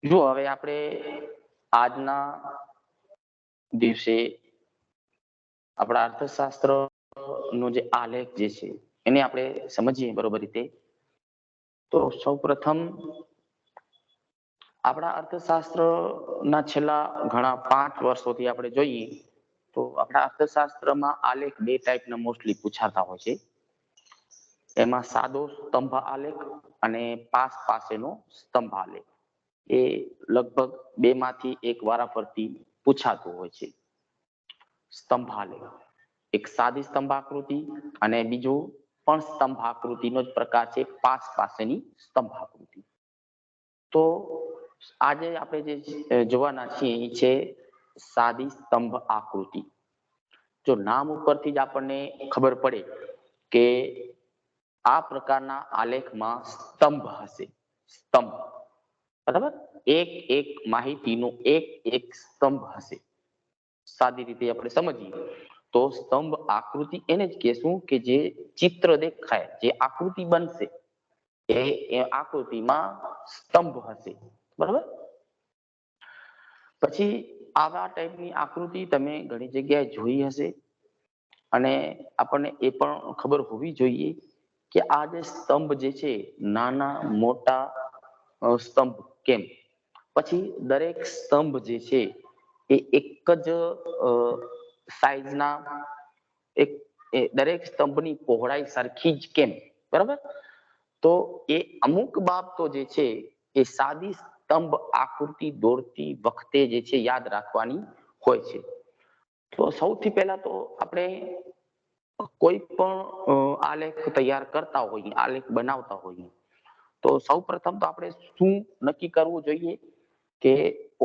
જો હવે આપણે આજના દિવસે આપણા અર્થશાસ્ત્ર નો જે આલેખ જે છે એને આપણે સમજીએ બરોબર રીતે, તો સૌપ્રથમ આપણા અર્થશાસ્ત્ર ના છેલ્લા ઘણા 5 વર્ષોથી આપણે જોઈએ તો આપણા અર્થશાસ્ત્રમાં આલેખ બે ટાઈપના મોસ્ટલી પૂછાતા હોય છે. એમાં સાદો સ્તંભ આલેખ અને પાસ પાસેનો સ્તંભ આલેખ, એ લગભગ બે માંથી એક વારાફરતી પૂછાતું હોય છે. સ્તંભ આલેખ એક સાદી સ્તંભ આકૃતિ અને બીજું પણ સ્તંભ આકૃતિનો જ પ્રકાર છે પાસ પાસેની સ્તંભ આકૃતિ. તો આજે આપણે જે જોવાના છીએ એ છે સાદી સ્તંભ આકૃતિ. જો નામ ઉપરથી જ આપણને ખબર પડે કે આ પ્રકારના આલેખમાં સ્તંભ હશે. સ્તંભ બરાબર, એક એક માહિતીનો એક એક સ્તંભ હશે. સાદી રીતે આપણે સમજીએ તો સ્તંભ આકૃતિ એને જ કહેશું કે જે ચિત્ર દેખાય, જે આકૃતિ બનશે એ આકૃતિમાં સ્તંભ હશે. બરાબર, પછી આવા ટાઈપની આકૃતિ તમે ઘણી જગ્યાએ જોઈ હશે અને આપણને એ પણ ખબર હોવી જોઈએ કે આ જે સ્તંભ જે છે નાના મોટા સ્તંભ કેમ, પછી દરેક સ્તંભ જે છે એ એક જ સાઈઝના, એક દરેક સ્તંભની પહોળાઈ સરખી જ કેમ. બરાબર, તો એ અમુક બાબતો જે છે એ સાદી સ્તંભ આકૃતિ દોરતી વખતે જે છે યાદ રાખવાની હોય છે. તો સૌથી પહેલા તો આપણે કોઈ પણ આલેખ તૈયાર કરતા હોઈએ, આલેખ બનાવતા હોઈએ, તો સૌ પ્રથમ તો આપણે શું નક્કી કરવું જોઈએ કે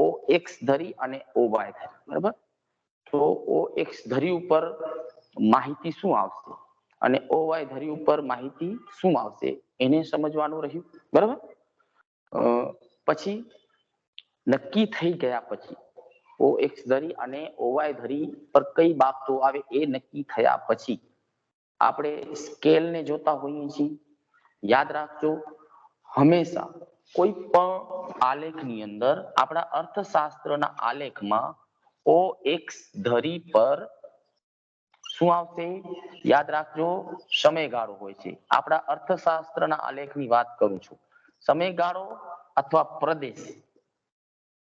ઓ એક્સ ધરી અને ઓ વાય ધરી. બરાબર, તો ઓ એક્સ ધરી ઉપર માહિતી શું આવશે અને ઓ વાય ધરી ઉપર માહિતી શું આવશે એને સમજવાનું રહ્યું. બરાબર, પછી નક્કી થઈ ગયા પછી ઓ એક્સ ધરી અને ઓવાય ધરી પર કઈ બાબતો આવે એ નક્કી થયા પછી આપણે સ્કેલને જોતા હોઈએ છીએ. યાદ રાખજો, હંમેશા કોઈ પણ આલેખની અંદર આપણા અર્થશાસ્ત્રના આલેખમાં ઓ એક્સ ધરી પર શું આવશે? યાદ રાખજો, સમયગાળો હોય છે. આપણા અર્થશાસ્ત્રના આલેખની વાત કરું છું. સમયગાળો અથવા પ્રદેશ,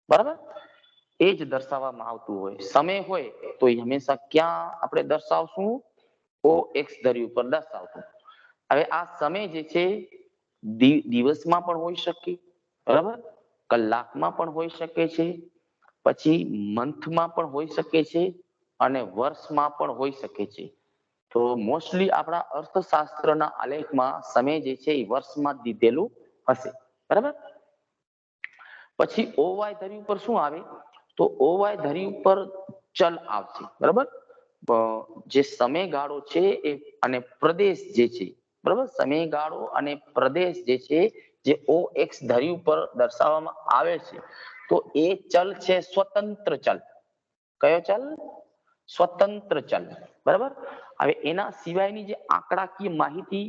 બરાબર, એ જ દર્શાવવામાં આવતું હોય. સમય હોય તો એ હંમેશા ક્યાં આપણે દર્શાવશું? ઓ એક્સ ધરી ઉપર દર્શાવશું. હવે આ સમય જે છે દિવસમાં પણ હોઈ શકે, બરાબર, કલાકમાં પણ હોઈ શકે છે, પછી મંથમાં પણ હોઈ શકે છે અને વર્ષમાં પણ હોઈ શકે છે. તો મોસ્ટલી આપણા અર્થશાસ્ત્રના આલેખમાં સમય જે છે એ વર્ષમાં જ દીધેલું હશે. બરાબર, પછી ઓવાય ધરી ઉપર શું આવે? તો ઓવાય ધરી ઉપર ચલ આવશે. બરાબર, જે સમયગાળો છે એ અને પ્રદેશ જે છે, બરાબર, સમયગાળો અને પ્રદેશ જે છે જે ઓ એક્સ ધરી ઉપર દર્શાવવામાં આવે છે તો એ ચલ છે સ્વતંત્ર ચલ. કયો ચલ? સ્વતંત્ર ચલ. બરાબર, હવે એના સિવાયની જે આંકડાકીય માહિતી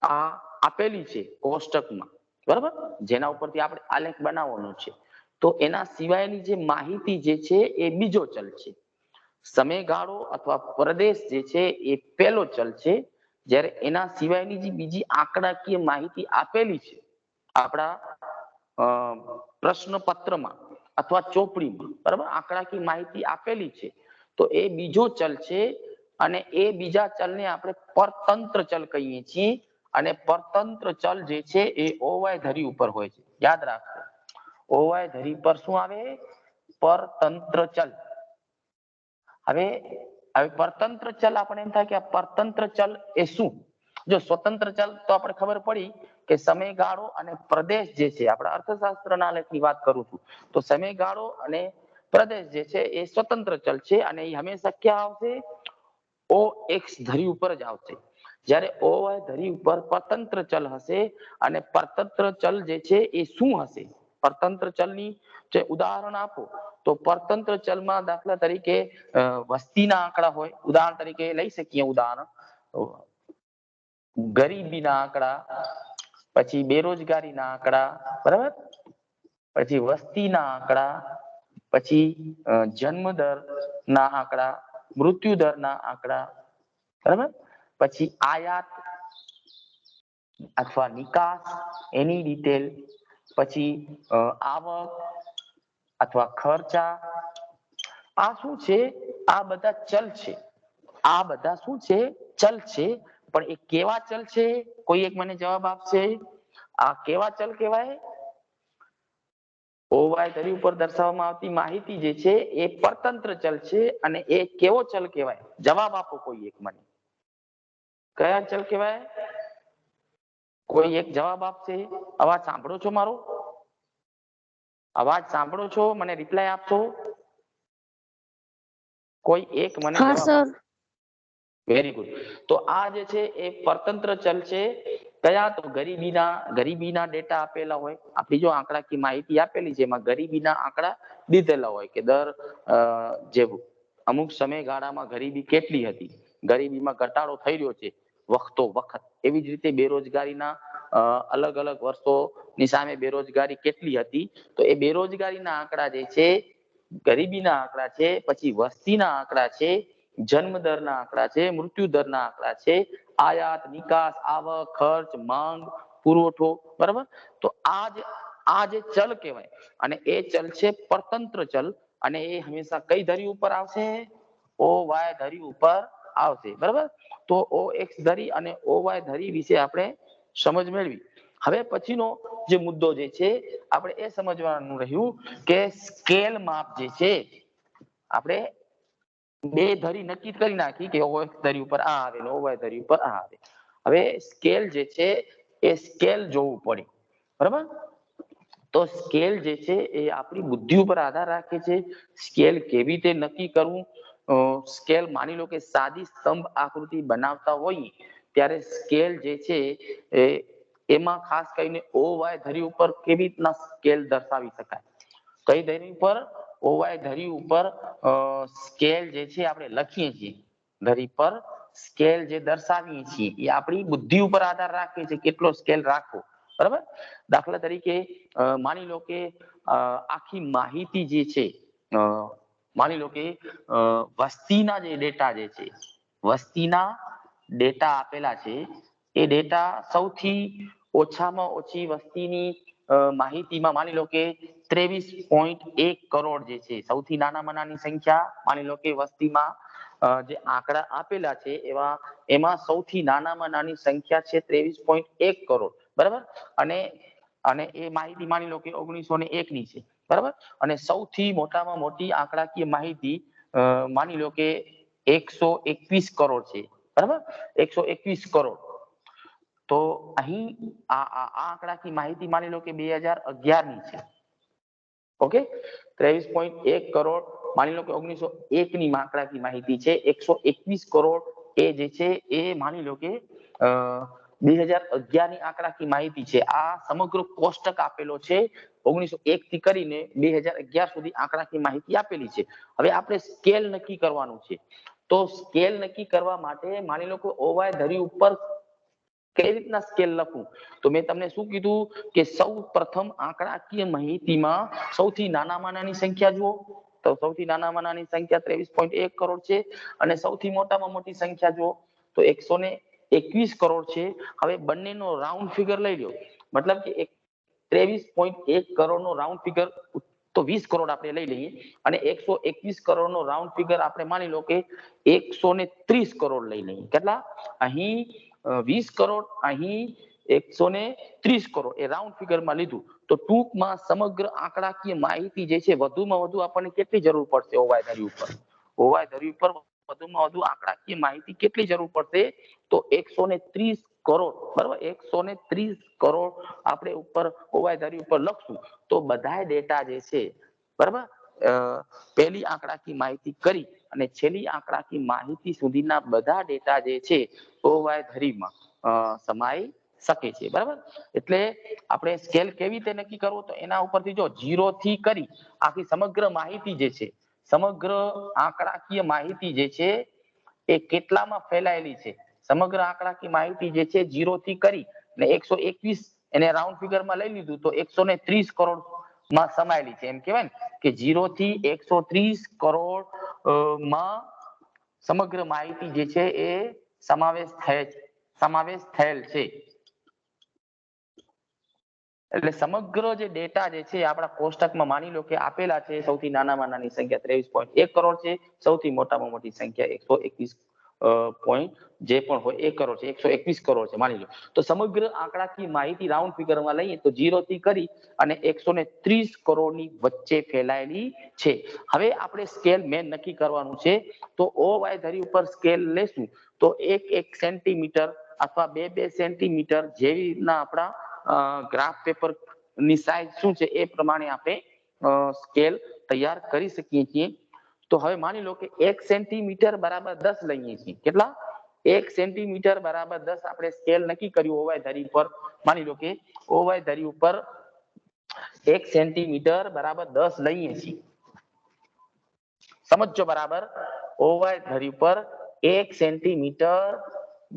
આ આપેલી છે કોષ્ટકમાં, બરાબર, જેના ઉપરથી આપણે આલેખ બનાવવાનો છે, તો એના સિવાયની જે માહિતી જે છે એ બીજો ચલ છે. સમયગાળો અથવા પ્રદેશ જે છે એ પહેલો ચલ છે, જ્યારે એના સિવાયની જે બીજી આંકડાકીય માહિતી આપેલી છે આપણા પ્રશ્નપત્રમાં અથવા ચોપડીમાં, બરાબર, આંકડાકીય માહિતી આપેલી છે, તો એ બીજો ચલ છે અને એ બીજા ચલને આપણે પરતંત્ર ચલ કહીએ છીએ. અને પરતંત્ર ચલ જે છે એ ઓવાય ધરી ઉપર હોય છે. યાદ રાખો, ઓવાય ધરી પર શું આવે? પરતંત્ર ચલ. હવે પરતંત્ર ચલ આપણે એમ થાય કે આ પરતંત્ર ચલ એ શું? જો સ્વતંત્ર ચલ તો આપણે ખબર પડી કે સમયગાળો અને પ્રદેશ જે છે, આપણા અર્થશાસ્ત્રના આલેખની વાત કરું છું, તો સમયગાળો અને પ્રદેશ જે છે એ સ્વતંત્ર ચલ છે અને એ હંમેશા ક્યાં આવશે? ઓ એક્સ ધરી ઉપર જ આવશે. જ્યારે ઓ વાય ધરી ઉપર પરતંત્ર ચલ હશે અને પરતંત્ર ચલ જે છે એ શું હશે? પરતંત્ર ચલની જે ઉદાહરણ આપો તો પરતંત્ર ચલમાં દાખલા તરીકે વસ્તીના આંકડા હોય. ઉદાહરણ તરીકે લઈ શકીએ ઉદાહરણ ગરીબીના આંકડા, પછી બેરોજગારીના આંકડા, બરાબર, પછી વસ્તીના આંકડા, પછી જન્મ દરના આંકડા, મૃત્યુ દરના આંકડા, બરાબર, પછી આયાત અથવા નિકાસ એની ડિટેલ, પછી આવક અથવા ખર્ચા. આ શું છે? આ બધા ચલ છે. આ બધા શું છે? ચલ છે. પણ એ કેવા ચલ છે? કોઈ એક મને જવાબ આપશે? આ કેવા ચલ કહેવાય? ઓવાય ધરી ઉપર દર્શાવવામાં આવતી માહિતી જે છે એ પરતંત્ર ચલ છે. અને એ કેવો ચલ કહેવાય? જવાબ આપો કોઈ એક મને. કયા ચલ કહેવાય? કોઈ એક જવાબ આપશે? અવાજ સાંભળો છો મારો? અવાજ સાંભળો છો? મને રિપ્લાય આપશો? કોઈ એક મને હા જવાબ સર. આપો. Very good. તો આ જે છે એ પરતંત્ર ચલ છે. કયા? તો ગરીબીના ડેટા આપેલા હોય. આપણી જો આંકડાકીય માહિતી આપેલી છે એમાં ગરીબીના આંકડા દીધેલા હોય કે જે અમુક સમયગાળામાં ગરીબી કેટલી હતી, ગરીબીમાં ઘટાડો થઈ રહ્યો છે વખતો વખત. એવી જ રીતે બેરોજગારીના અલગ અલગ વર્ષોની સામે બેરોજગારી કેટલી હતી, તો એ બેરોજગારીના આંકડા જે છે, ગરીબીના આંકડા છે, પછી વસ્તીના આંકડા છે, જન્મ દરના આંકડા છે, મૃત્યુ દરના આંકડા છે, આયાત નિકાસ, આવક, ખર્ચ, માંગ, પુરવઠો, બરાબર. તો આ જે ચલ કહેવાય અને એ ચલ છે પરતંત્ર ચલ. અને એ હંમેશા કઈ ધરી ઉપર આવશે? ઓ વાય ધરી ઉપર આવશે, બરાબર. તો ઓ એક્સ ધરી અને ઓ વાય ધરી વિશે આપણે સમજ મેળવી. હવે પછીનો જે મુદ્દો જે છે આપણે એ સમજવાનું રહ્યું કે સ્કેલ માપ જે છે, આપણે બે ધરી નક્કી કરી નાખી કે ઓ એક્સ ધરી ઉપર આ આવે ને ઓ વાય ધરી ઉપર આ આવે. હવે સ્કેલ જે છે એ સ્કેલ જોવું પડે, બરાબર. તો સ્કેલ જે છે એ આપણી બુદ્ધિ ઉપર આધાર રાખે છે. સ્કેલ કેવી રીતે નક્કી કરવું? સ્કેલ માની લો કે સાદી સ્તંભ આકૃતિ બનાવતા હોઈએ ત્યારે સ્કેલ જે છે એમાં ખાસ કરીને ઓ વાય ધરી ઉપર કેવી રીતના સ્કેલ દર્શાવી શકાય? કઈ ધરી ઉપર? ઓ વાય ધરી ઉપર સ્કેલ જે છે આપણે લખીએ છીએ, ધરી પર સ્કેલ જે દર્શાવીએ છીએ એ આપણી બુદ્ધિ ઉપર આધાર રાખે છે કેટલો સ્કેલ રાખવો, બરાબર. દાખલા તરીકે માની લો કે આખી માહિતી જે છે, માની લો કે વસ્તીના જે ડેટા જે છે, વસ્તીના ડેટા આપેલા છે, એ ડેટા સૌથી ઓછામાં ઓછી વસ્તીની માહિતીમાં માની લો કે 23.1 કરોડ જે છે, સૌથી નાનામાં નાની સંખ્યા માની લો કે વસ્તીમાં જે આંકડા આપેલા છે એમાં સૌથી નાનામાં નાની સંખ્યા છે 23.1 કરોડ, બરાબર. અને એ માહિતી માની લો કે 1901 ની છે, બરાબર. અને સૌથી મોટામાં મોટી આંકડાકીય માહિતી માની લો કે 121 કરોડ છે, બરાબર. 121 કરોડ. તો અહીં આ આંકડાકીય માહિતી માની લો કે 2011 ની છે. ઓકે. 23.1 કરોડ માની લો કે 1901 ની આંકડાકીય માહિતી છે. 121 કરોડ એ જે છે એ માની લો કે 2011 ની આંકડાકીય માહિતી છે. આ સમગ્ર કોષ્ટક આપેલો છે. 1901 થી કરીને 2011 સુધી આંકડાકીય માહિતી આપેલી છે. હવે આપણે સ્કેલ નક્કી કરવાનું છે. તો સ્કેલ નક્કી કરવા માટે માની લો કે ઓવાય ધરી ઉપર કઈ રીતના સ્કેલ લખવું? તો મેં તમને શું કીધું કે સૌ પ્રથમ આંકડાકીય માહિતીમાં સૌથી નાનામાં નાની સંખ્યા જુઓ. તો સૌથી નાનામાં નાની સંખ્યા 23.1 કરોડ છે અને સૌથી મોટામાં મોટી સંખ્યા જુઓ તો 121 કરોડ છે. હવે બંનેનો રાઉન્ડ ફિગર લઈ લો, મતલબ કે 23.1 કરોડ નો રાઉન્ડ ફિગર તો 20 કરોડ આપણે લઈ લઈએ અને 121 કરોડ નો રાઉન્ડ ફિગર આપણે માની લો કે 130 કરોડ લઈ લઈએ. કેટલા? અહીં 20 કરોડ, અહીં 130 કરોડ એ રાઉન્ડ ફિગરમાં લીધું. તો ટૂંકમાં સમગ્ર આંકડાકીય માહિતી જે છે વધુમાં વધુ આપણને કેટલી જરૂર પડશે ઓવાય ધરી ઉપર? ઓવાય ધરી ઉપર વધુમાં વધુ આંકડાકીય માહિતી કેટલી જરૂર પડશે? તો 130 કરોડ, બરાબર. 130 કરોડ આપણે ઉપર ઓવાય ધરી ઉપર લખશું તો બધા ડેટા જે છે, બરાબર, પહેલી આંકડાકીય માહિતી કરી અને છેલ્લી આંકડાકીય માહિતી સુધીના બધા ડેટા જે છે ઓવાય ધરીમાં સમાઈ શકે છે, બરાબર. એટલે આપણે સ્કેલ કેવી રીતે નક્કી કરવું? તો એના ઉપરથી જો 0 થી કરી આખી સમગ્ર માહિતી જે છે, સમગ્ર આંકડાકીય માહિતી જે છે એ કેટલામાં ફેલાયેલી છે, સમગ્ર આંકડાકીય માહિતી જે છે 0 થી કરી ને 121 એને રાઉન્ડ ફિગરમાં લઈ લીધું તો 130 કરોડ માં સમાયેલી છે. એમ કહેવાય ને કે 0 થી 130 કરોડ માં સમગ્ર માહિતી જે છે એ સમાવેશ થયેલ છે. એટલે સમગ્ર જે ડેટા જે છે આપણા કોષ્ટકમાં માની લો કે આપેલા છે. સૌથી નાનામાં નાની સંખ્યા 23.1 કરોડ છે, સૌથી મોટામાં મોટી સંખ્યા 121 પોઈન્ટ જે પણ હોય 1 કરોડ છે, 121 કરોડ છે માની લો. તો સમગ્ર આંકડાકીય માહિતી રાઉન્ડ ફિગરમાં લઈએ તો 0 થી કરી અને 130 કરોડની વચ્ચે ફેલાયેલી છે. હવે આપણે સ્કેલ મેન નક્કી કરવાનું છે. તો OY ધરી ઉપર સ્કેલ લેશું તો 1 સેન્ટીમીટર અથવા 2 સેન્ટીમીટર જેવી રીતના આપણા ગ્રાફ પેપર ની સાઈઝ શું છે એ પ્રમાણે આપણે સ્કેલ તૈયાર કરી શકીએ છીએ. તો હવે માની લો કે 1 સેન્ટીમીટર બરાબર 10 લઈએ છીએ. કેટલા? 1 સેન્ટીમીટર બરાબર 10 આપણે સ્કેલ નક્કી કર્યું OY ધરી ઉપર. માની લો કે OY ધરી ઉપર 1 સેન્ટીમીટર બરાબર 10 લઈએ છીએ. સમજો બરાબર. OY ધરી ઉપર 1 સેન્ટીમીટર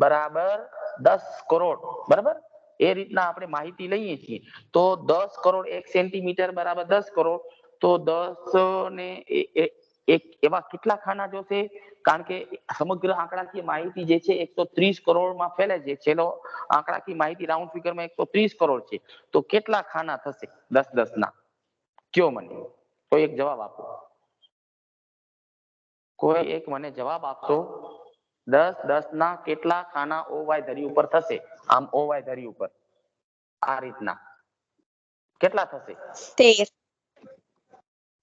બરાબર 10 કરોડ બરાબર એ રીતના આપણે માહિતી લઈએ છીએ. તો 10 કરોડ 1 સેન્ટીમીટર બરાબર 10 કરોડ. તો 10 ને એવા કેટલા ખાના જોશે? કારણ કે સમગ્ર આંકડાકીય માહિતી જે છે 130 કરોડમાં ફેલે છે. છેલ્લો આંકડાકીય માહિતી રાઉન્ડ ફિગરમાં 130 કરોડ છે. તો કેટલા ખાના થશે 10 ના? કયો મને કોઈ એક જવાબ આપો. કોઈ એક મને જવાબ આપશો. 10 ના કેટલા ખાના OY ધરી ઉપર થશે? આમ OY ધરી ઉપર આ રીતના કેટલા થશે?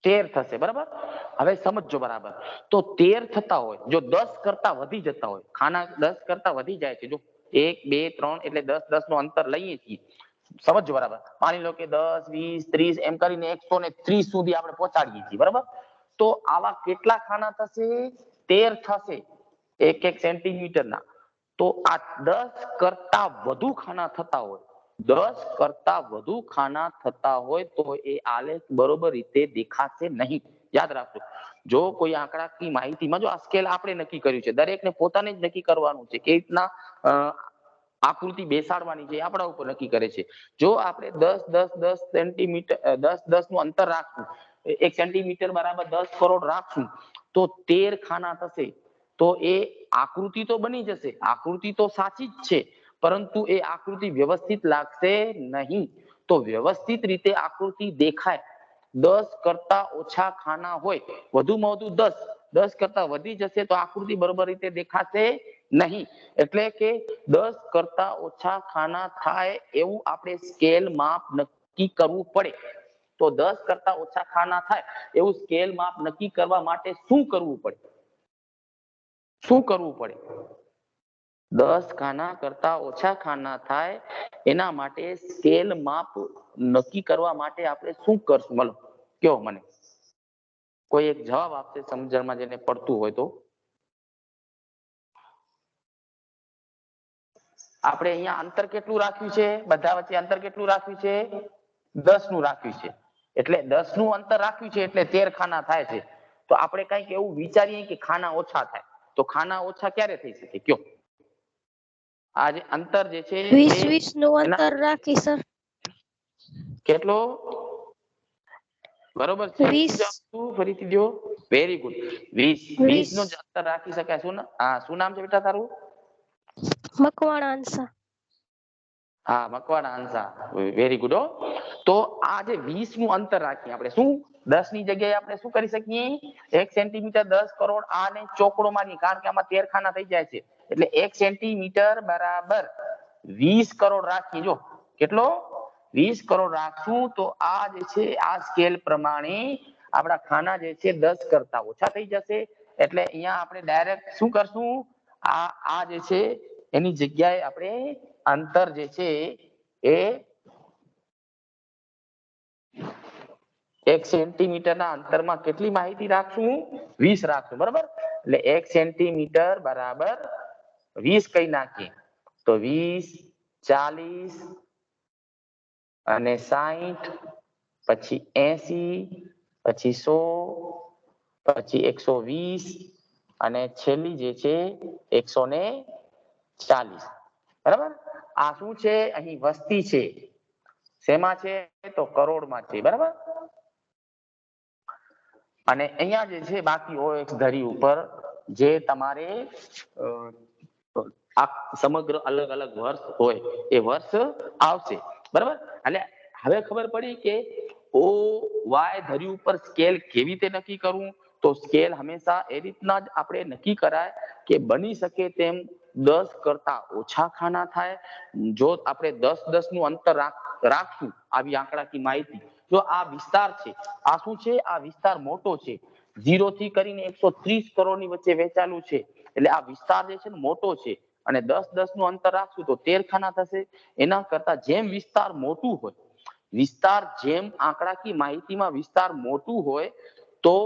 13 થશે બરાબર. હવે સમજો બરાબર. તો 13 થતા હોય, જો 10 કરતા વધી જતા હોય, ખાના 10 કરતા વધી જાય છે, જો 1 2 3 એટલે 10 નું અંતર લઈએ છીએ. સમજો બરાબર. માની લો કે 10 20 30 એમ કરીને 130 સુધી આપણે પહોંચાડીએ છીએ બરાબર. તો આવા કેટલા ખાના થશે? 13 થશે 1 સેન્ટીમીટર ના. તો આ 10 કરતા વધુ ખાના થતા હોય, 10 કરતા વધુ ખાના થતા હોય તો એ આલેખ બરોબર રીતે દેખાશે નહીં. યાદ રાખજો. જો કોઈ આંકડાકીય માહિતીમાં જો આ સ્કેલ આપણે નક્કી કર્યું છે, દરેકને પોતાને જ નક્કી કરવાનું છે કે રીતના આકૃતિ બેસાડવાની છે આપણા ઉપર નક્કી કરે છે. જો આપણે 10 સેન્ટીમીટર 10 નું અંતર રાખશું, 1 સેન્ટીમીટર બરાબર 10 કરોડ રાખશું તો 13 ખાના થશે. તો એ આકૃતિ તો બની જશે, આકૃતિ તો સાચી જ છે, પરંતુ એ આકૃતિ વ્યવસ્થિત લાગશે નહીં. તો વ્યવસ્થિત રીતે આકૃતિ દેખાય 10 કરતા ઓછા ખાના હોય, વધુમાં વધુ 10 કરતા વધી જશે તો આકૃતિ બરોબર રીતે દેખાશે નહીં. એટલે કે 10 કરતા ઓછા ખાના થાય એવું આપણે સ્કેલ માપ નક્કી કરવું પડે. તો 10 કરતા ઓછા ખાના થાય એવું સ્કેલ માપ નક્કી કરવા માટે શું કરવું પડે? શું કરવું પડે? 10 ખાના કરતા ઓછા ખાના થાય એના માટે સ્કેલ માપ નક્કી કરવા માટે આપણે શું કરશું? બોલો કયો મને. કોઈ એક જવાબ આપશે સમજણમાં જેને પડતું હોય તો. આપણે અહીંયા અંતર કેટલું રાખ્યું છે? બધા વચ્ચે અંતર કેટલું રાખ્યું છે? 10 નું રાખ્યું છે. એટલે 10 નું અંતર રાખ્યું છે એટલે 13 ખાના થાય છે. તો આપણે કંઈક એવું વિચારીએ કે ખાના ઓછા થાય. તો ખાના ઓછા ક્યારે થઈ શકે? કયો. આ જે અંતર જે છે 20 નું અંતર રાખી સર. કેટલો? બરોબર છે. 20 ફરીથી દો. Very good. 20 નું અંતર રાખી શકાય. શું નામ છે બેટા તારું? મકવાણા અંસા. હા, મકવાણા અંસા. Very good. તો આ જે 20 નું અંતર રાખીએ આપણે, શું 10 ની જગ્યાએ આપણે શું કરી શકીએ? 1 સેન્ટીમીટર 10 કરોડ આને ચોકડો મારીએ, કારણ કે આમાં 13 ખાના થઈ જાય છે. એટલે 1 સેન્ટીમીટર બરાબર 20 કરોડ રાખીએ. જો કેટલો? 20 કરોડ રાખશું તો આ જે છે આ સ્કેલ પ્રમાણે આપણા ખાના જે છે 10 કરતા ઓછા થઈ જશે. એટલે અહીંયા આપણે ડાયરેક્ટ શું કરશું? આ જે છે એની જગ્યાએ આપણે અંતર જે છે એ 1 સેન્ટીમીટર ના અંતરમાં કેટલી માહિતી રાખશું? 20 રાખશું બરાબર. એટલે 1 સેન્ટીમીટર બરાબર 20 કઈ નાખીએ તો 20 40 અને 60 પછી 80 પછી 100 પછી 120 અને છેલ્લી જે છે 140 બરાબર. આ શું છે? અહીં વસ્તી છે. શેમાં છે? તો કરોડમાં છે બરાબર. અને અહીંયા જે છે બાકી OX ધરી ઉપર જે તમારે આ સમગ્ર અલગ અલગ વર્ષ હોય એ વર્ષ આવશે, બરાબર. એટલે હવે ખબર પડી કે OY ધરી ઉપર સ્કેલ કેવી રીતે નક્કી કરવું. તો સ્કેલ હંમેશા એ રીતના જ આપણે નક્કી કરાય કે બની શકે તેમ 10 કરતા ઓછા ખાના થાય. જો આપણે 10-10 નું અંતર રાખશું આવી આંકડાકીય માહિતી, જો આ વિસ્તાર છે આ શું છે, આ વિસ્તાર મોટો છે, 0 થી કરીને 130 કરોડની વચ્ચે વહેંચાયેલું છે, એટલે આ વિસ્તાર જે છે ને મોટો છે અને 10-10 નું અંતર રાખશું તો 13 ખાના થશે. એના કરતા જેમ વિસ્તાર મોટું હોય, વિસ્તાર જેમ આંકડાકીય માહિતીમાં વિસ્તાર મોટું હોય તો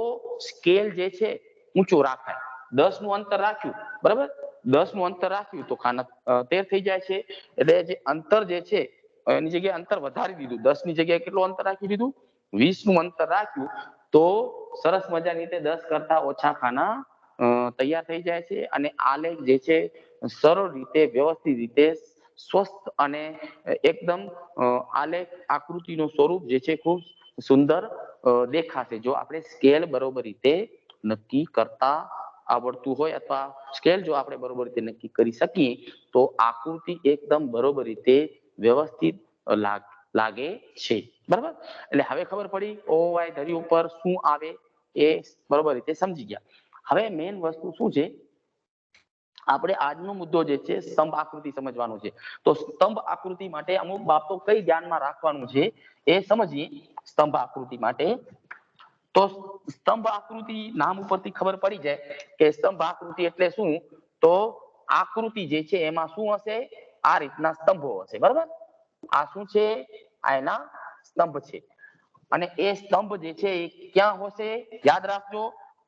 સ્કેલ જે છે ઊંચો રાખાય. 10 નું અંતર રાખ્યું, બરાબર, 10 નું અંતર રાખ્યું તો ખાના 13 થઈ જાય છે. એટલે જે અંતર જે છે એની જગ્યાએ અંતર વધારી દીધું, 10 ની જગ્યાએ કેટલું અંતર રાખી દીધું, 20 નું અંતર રાખ્યું તો સરસ મજાની રીતે 10 કરતા ઓછા ખાના તૈયાર થઈ જાય છે. અને આલેખ જે છે સરળ રીતે, વ્યવસ્થિત રીતે, સ્વસ્થ અને એકદમ આલેખ આકૃતિનું સ્વરૂપ જે છે ખૂબ સુંદર દેખાશે જો આપણે સ્કેલ બરોબર રીતે નક્કી કરતા આવડતું હોય, અથવા સ્કેલ જો આપણે બરોબર રીતે નક્કી કરી શકીએ તો આકૃતિ એકદમ બરોબર રીતે વ્યવસ્થિત લાગે છે, બરાબર. એટલે હવે ખબર પડી OY ધરી ઉપર શું આવે એ બરોબર રીતે સમજી ગયા. હવે મેઇન વસ્તુ શું છે, આપણે આજનો મુદ્દો જે છે સ્તંભ આકૃતિ સમજવાનો છે. તો સ્તંભ આકૃતિ માટે અમુક બાબતો કઈ ધ્યાનમાં રાખવાનું છે એ સમજીએ. સ્તંભ આકૃતિ માટે તો સ્તંભ આકૃતિ નામ ઉપરથી ખબર પડી જાય કે સ્તંભ આકૃતિ એટલે શું. તો આકૃતિ જે છે એમાં શું હશે, આ રીતના સ્તંભો હશે, બરાબર. આ શું છે, આ એના સ્તંભ છે. અને એ સ્તંભ જે છે એ ક્યાં હશે, યાદ રાખજો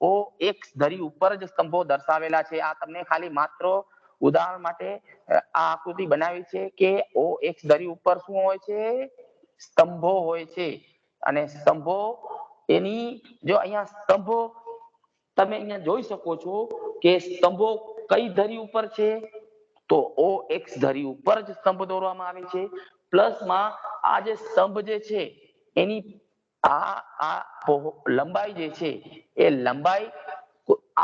OX ધરી ઉપર જ સ્તંભો દર્શાવેલા છે. આ તમને ખાલી માત્ર ઉદાહરણ માટે આ આકૃતિ બનાવી છે કે OX ધરી ઉપર શું હોય છે, સ્તંભો હોય છે. અને સ્તંભો એની જો અહીંયા સ્તંભો તમે અહીંયા જોઈ શકો છો કે સ્તંભો કઈ ધરી ઉપર છે, તો OX ધરી ઉપર જ સ્તંભ દોરવામાં આવે છે. પ્લસમાં આ જે સ્તંભ જે છે એની આ લંબાઈ જે છે એ લંબાઈ,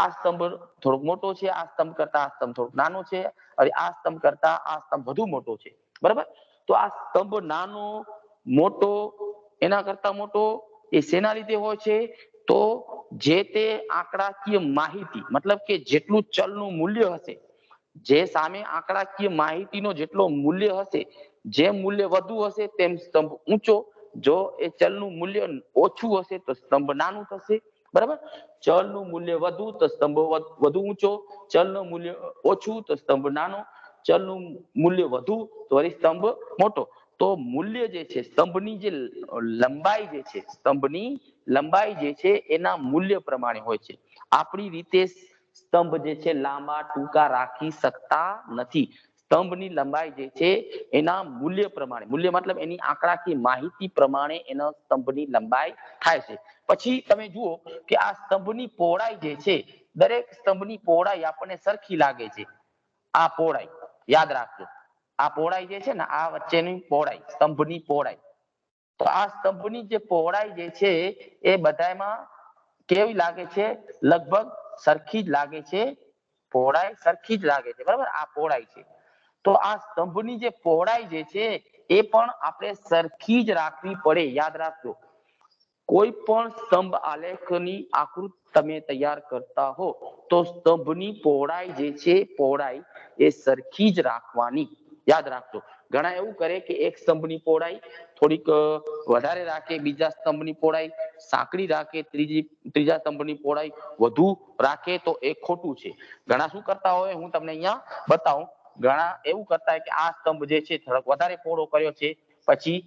આ સ્તંભ થોડોક મોટો છે, આ સ્તંભ કરતા આ સ્તંભ થોડોક નાનો છે, અને આ સ્તંભ કરતા આ સ્તંભ વધુ મોટો છે, બરાબર. તો આ સ્તંભ નાનો મોટો એના કરતા મોટો એ શેના લીધે હોય છે, તો જે તે આંકડાકીય માહિતી, મતલબ કે જેટલું ચલનું મૂલ્ય હશે, જે સામે આંકડાકીય માહિતીનો જેટલો મૂલ્ય હશે, જેમ મૂલ્ય વધુ હશે તેમ સ્તંભ ઊંચો, જો એ ચલનું મૂલ્ય ઓછું હશે તો સ્તંભ નાનું થશે, બરાબર. ચલનું મૂલ્ય વધુ તો સ્તંભ વધુ ઊંચો, ચલનું મૂલ્ય ઓછું તો સ્તંભ નાનો, ચલનું મૂલ્ય વધુ તો વળી સ્તંભ મોટો. તો મૂલ્ય જે છે સ્તંભની જે લંબાઈ જે છે, સ્તંભની લંબાઈ જે છે એના મૂલ્ય પ્રમાણે હોય છે. આપણી રીતે સ્તંભ જે છે લાંબા ટૂંકા રાખી શકતા નથી. સ્તંભની લંબાઈ જે છે એના મૂલ્ય પ્રમાણે, મૂલ્ય મતલબ એની આંકડાકીય માહિતી પ્રમાણે એના સ્તંભની લંબાઈ થાય છે. પછી તમે જુઓ કે આ સ્તંભની પહોળાઈ જે છે, દરેક સ્તંભની પહોળાઈ આપણને સરખી લાગે છે. આ પહોળાઈ યાદ રાખજો, આ પહોળાઈ જે છે ને આ વચ્ચેની પહોળાઈ, સ્તંભની પહોળાઈ, તો આ સ્તંભની જે પહોળાઈ જે છે એ બધામાં કેવી લાગે છે, લગભગ સરખી જ લાગે છે. પહોળાઈ સરખી જ લાગે છે, બરાબર. આ પહોળાઈ છે. તો આ સ્તંભની જે પહોળાઈ જે છે એ પણ આપણે સરખી જ રાખવી પડે, યાદ રાખજો. કોઈ પણ સ્તંભ આલેખની આકૃતિ તમે તૈયાર કરતા હો તો સ્તંભની પહોળાઈ જે છે, પહોળાઈ એ સરખી જ રાખવાની, યાદ રાખજો. ઘણા એવું કરે કે એક સ્તંભની પહોળાઈ થોડીક વધારે રાખે, બીજા સ્તંભની પહોળાઈ સાંકડી રાખે, ત્રીજા સ્તંભની પહોળાઈ વધુ રાખે, તો એ ખોટું છે. ઘણા શું કરતા હોય, હું તમને અહીંયા બતાવું, ઘણા એવું કરતા હોય કે આ સ્તંભ જે છે થોડોક વધારે પહોળો કર્યો છે, પછી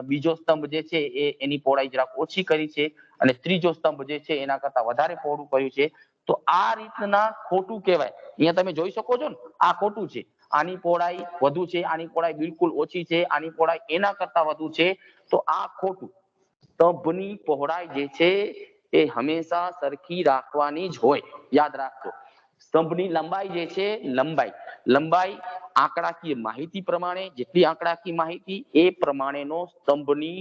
બીજો સ્તંભ જે છે એ એની પહોળાઈ જરાક ઓછી કરી છે, અને ત્રીજો સ્તંભ જે છે એના કરતા વધારે પહોળું કર્યું છે. તો આ રીતના ખોટું કહેવાય. અહીંયા તમે જોઈ શકો છો ને, આ ખોટું છે. આની પહોળાઈ વધુ છે, આની પહોળાઈ બિલકુલ ઓછી છે, આની પહોળાઈ એના કરતા વધુ છે, તો આ ખોટું. સ્તંભની પહોળાઈ જે છે એ હંમેશા સરખી રાખવાની જ હોય, યાદ રાખજો. સ્તંભની લંબાઈ જે છે, લંબાઈ આંકડાકીય માહિતી પ્રમાણે, જેટલી આંકડાકીય માહિતી એ પ્રમાણેનો સ્તંભની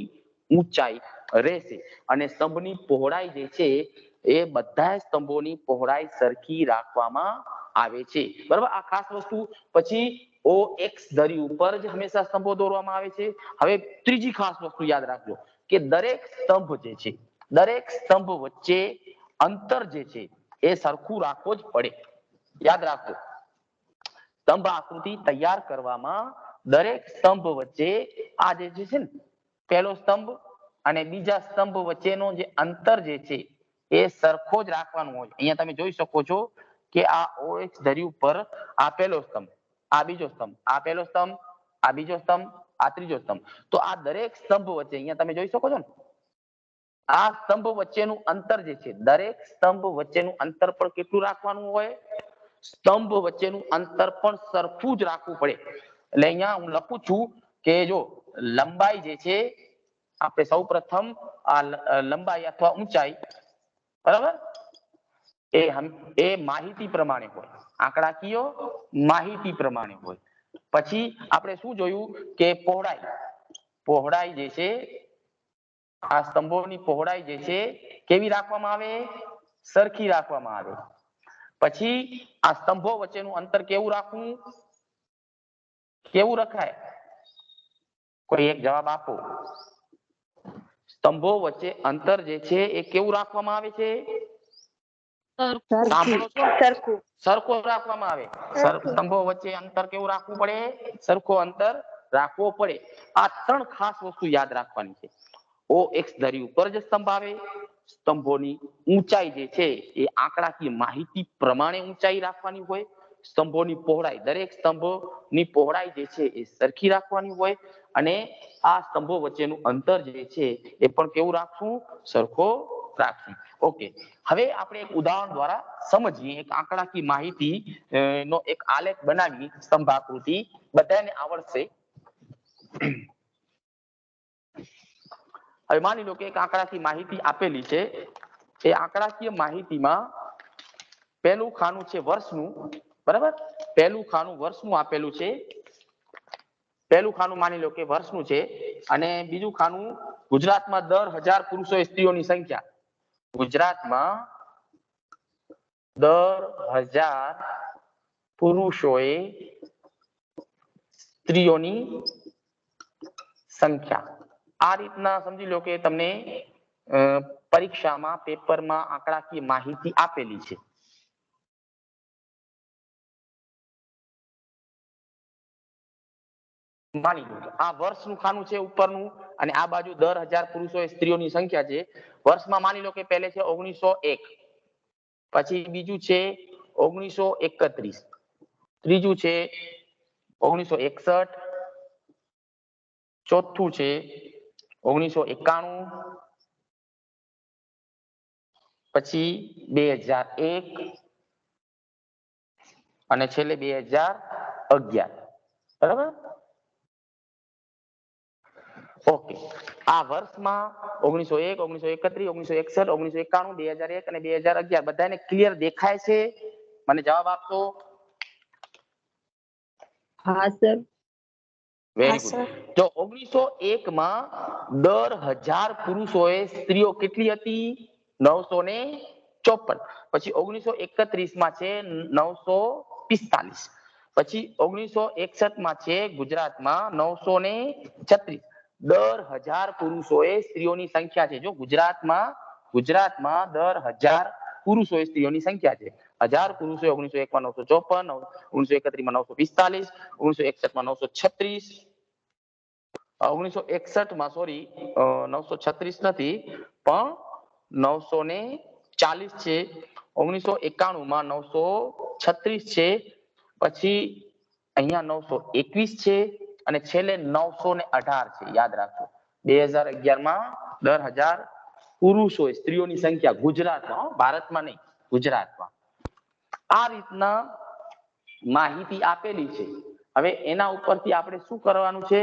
ઊંચાઈ રહેશે. અને સ્તંભની પહોળાઈ જે છે એ બધા સ્તંભોની પહોળાઈ સરખી રાખવામાં આવે છે, બરાબર. આ ખાસ વસ્તુ પછી OX ધરી ઉપર જ હંમેશા સ્તંભો દોરવામાં આવે છે. હવે ત્રીજી ખાસ વસ્તુ યાદ રાખજો કે દરેક સ્તંભ જે છે, દરેક સ્તંભ વચ્ચે અંતર જે છે એ સરખું રાખવું જ પડે. યાદ રાખજો, સ્તંભ આકૃતિ તૈયાર કરવામાં દરેક સ્તંભ વચ્ચે આ જે છે ને પહેલો સ્તંભ અને બીજા સ્તંભ વચ્ચેનો જે અંતર જે છે એ સરખો જ રાખવાનું હોય. અહીંયા તમે જોઈ શકો છો કે આ OX ધરી ઉપર આ પહેલો સ્તંભ, આ બીજો સ્તંભ, આ પહેલો સ્તંભ, આ બીજો સ્તંભ, આ ત્રીજો સ્તંભ. તો આ દરેક સ્તંભ વચ્ચે અહીંયા તમે જોઈ શકો છો ને આ સ્તંભ વચ્ચેનું અંતર જે છે, દરેક સ્તંભ વચ્ચેનું અંતર પણ કેટલું રાખવાનું હોય? સ્તંભ વચ્ચેનું અંતર પણ સરખું જ રાખવું પડે. એટલે અહીંયા હું લખું છું કે જો લંબાઈ જે છે આપણે સૌપ્રથમ આ લંબાઈ અથવા ઊંચાઈ, બરાબર, એ માહિતી પ્રમાણે હોય, આંકડાકીય માહિતી પ્રમાણે હોય. પછી આપણે શું જોયું કે પહોળાઈ, પહોળાઈ જે છે આ સ્તંભોની પહોળાઈ જે છે કેવી રાખવામાં આવે? સરખી રાખવામાં આવે. પછી આ સ્તંભો વચ્ચેનું અંતર કેવું રાખવું? કેવું રખાય? કોઈ એક જવાબ આપો. સ્તંભો વચ્ચે અંતર જે છે એ કેવું રાખવામાં આવે છે? સાંભળો છો? સરખો રાખવામાં આવે. સ્તંભો વચ્ચે અંતર કેવું રાખવું પડે? સરખો અંતર રાખવો પડે. આ ત્રણ ખાસ વસ્તુ યાદ રાખવાની છે. OX ધરી ઉપર જ સ્તંભ આવે. સ્તંભોની ઊંચાઈ જે છે એ આંકડાકીય માહિતી પ્રમાણે ઊંચાઈ રાખવાની હોય. સ્તંભોની પહોળાઈ, દરેક સ્તંભની પહોળાઈ જે છે એ સરખી રાખવાની હોય. અને આ સ્તંભો વચ્ચેનું અંતર જે છે એ પણ કેવું રાખવું? સરખો રાખવું. ઓકે, હવે આપણે એક ઉદાહરણ દ્વારા સમજીએ. એક આંકડાકીય માહિતી નો એક આલેખ બનાવી, સ્તંભ આકૃતિ બધાને આવડશે. હવે માની લો કે એક આંકડાકીય માહિતી આપેલી છે. એ આંકડાકીય માહિતીમાં પહેલું ખાનું છે વર્ષનું, બરાબર. પહેલું ખાનું વર્ષનું આપેલું છે. પહેલું ખાનું માની લો કે વર્ષનું છે અને બીજું ખાનું ગુજરાતમાં દર 1000 પુરુષો સ્ત્રીઓની સંખ્યા. ગુજરાતમાં દર 1000 પુરુષોએ સ્ત્રીઓની સંખ્યા. આ રીતના સમજી લો કે તમને પરીક્ષામાં પેપરમાં આંકડાકીય માહિતી આપેલી છે. માની લો કે આ વર્ષનું ખાનું છે ઉપરનું અને આ બાજુ દર 1000 પુરુષો સ્ત્રીઓની સંખ્યા છે. વર્ષમાં માની લો કે પહેલે છે 1901, પછી બીજું છે 1931, ત્રીજું છે 1961, ચોથું છે 1991, પછી 2001 અને છેલ્લે 2011, બરાબર. ઓકે, આ વર્ષમાં 1901, 1931, 1961, 1991, 2001 અને 2011 બધાને ક્લિયર દેખાય છે? મને જવાબ આપશો? હા સર. Very good. જો 1901 માં દર 1000 પુરુષોએ સ્ત્રીઓ કેટલી હતી? 954. પછી 1931 માં છે 945. પછી 1961 માં છે ગુજરાતમાં 936. દર 1000 પુરુષોએ સ્ત્રીઓની સંખ્યા છે. જો ગુજરાતમાં દર 1000 પુરુષોએ સ્ત્રીઓની સંખ્યા છે. 1000 પુરુષો 1901 માં 954, 1931 માં 945, 1961 માં 936, 1961 માં સોરી 936 નથી પણ 940 છે. 1991 માં 936 છે. પછી અહીંયા 921 છે અને છેલ્લે 918 છે. યાદ રાખજો, 2011 માં દર 1000 પુરુષો સ્ત્રીઓની સંખ્યા ગુજરાતમાં, ભારતમાં નહીં, ગુજરાતમાં. આ રીતના માહિતી આપેલી છે. હવે એના ઉપરથી આપણે શું કરવાનું છે?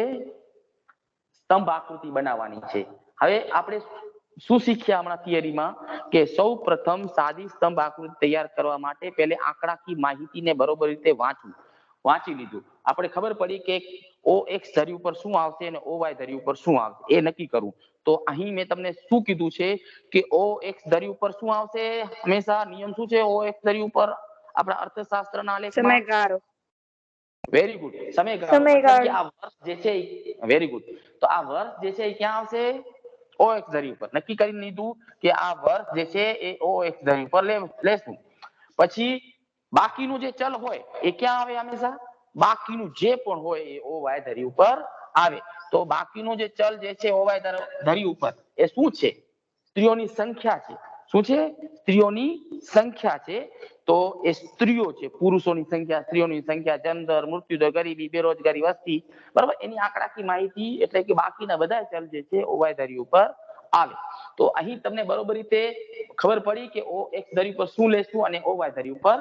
સ્તંભ આકૃતિ બનાવવાની છે. હવે આપણે શું શીખ્યા હમણાં થિયરીમાં કે સૌ પ્રથમ સાદી સ્તંભ આકૃતિ તૈયાર કરવા માટે પહેલે આંકડાકીય માહિતીને બરોબર રીતે વાંચવું. વાંચી લીધું, આપણે ખબર પડી કે OX ધરી ઉપર શું આવશે અને OY ધરી ઉપર શું આવશે એ નક્કી કરવું. તો અહીં મેં તમને શું કીધું છે કે OX ધરી ઉપર શું આવશે, હંમેશા નિયમ શું છે OX ધરી ઉપર આપણા અર્થશાસ્ત્રના આલેખમાં સમયગાળો. વેરી ગુડ, સમયગાળો. મતલબ કે આ વર્ષ જે છે વેરી ગુડ, તો આ વર્ષ જે છે એ ક્યાં આવશે OX ધરી ઉપર. નક્કી કરી લીધું કે આ વર્ષ જે છે એ OX ધરી ઉપર લેશું. પછી બાકીનું જે ચલ હોય એ ક્યાં આવે, હંમેશા બાકીનું જે પણ હોય એ OY ધરી ઉપર આવે. તો બાકીનું જે ચલ જે છે OY ધરી ઉપર એ શું છે, સ્ત્રીઓની સંખ્યા છે. શું છે, સ્ત્રીઓની સંખ્યા છે. તો એ સ્ત્રીઓ છે, પુરુષોની સંખ્યા, સ્ત્રીઓની સંખ્યા, જન્મદર, મૃત્યુદર, ગરીબી, બેરોજગારી, વસ્તી, બરાબર, એની આંકડાકીય માહિતી એટલે કે બાકીના બધા ચલ જે છે OY ધરી ઉપર આવે. તો અહીં તમને બરોબર રીતે ખબર પડી કે OX ધરી ઉપર શું લેશું અને OY ધરી ઉપર